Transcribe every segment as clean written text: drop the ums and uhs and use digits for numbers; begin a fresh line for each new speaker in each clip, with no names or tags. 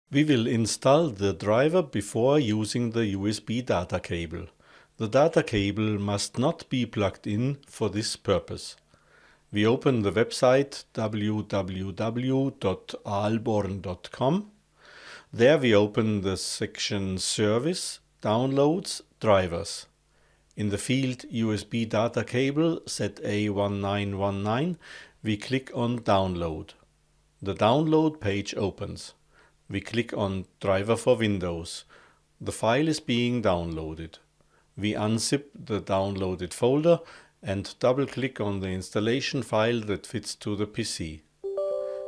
We will install the driver before using the USB data cable. The data cable must not be plugged in for this purpose. We open the website www.ahlborn.com. There we open the section Service, Downloads, Drivers. In the field USB data cable ZA1919, we click on Download. The download page opens. We click on Driver for Windows. The file is being downloaded. We unzip the downloaded folder and double-click on the installation file that fits to the PC.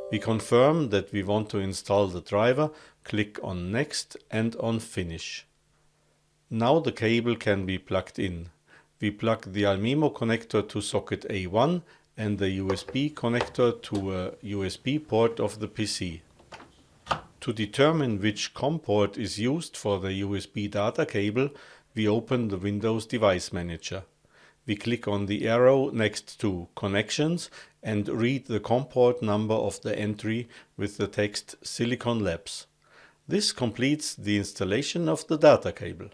We confirm that we want to install the driver, click on Next and on Finish. Now the cable can be plugged in. We plug the ALMEMO connector to socket A1 and the USB connector to a USB port of the PC. To determine which COM port is used for the USB data cable, we open the Windows Device Manager. We click on the arrow next to Connections and read the COM port number of the entry with the text Silicon Labs. This completes the installation of the data cable.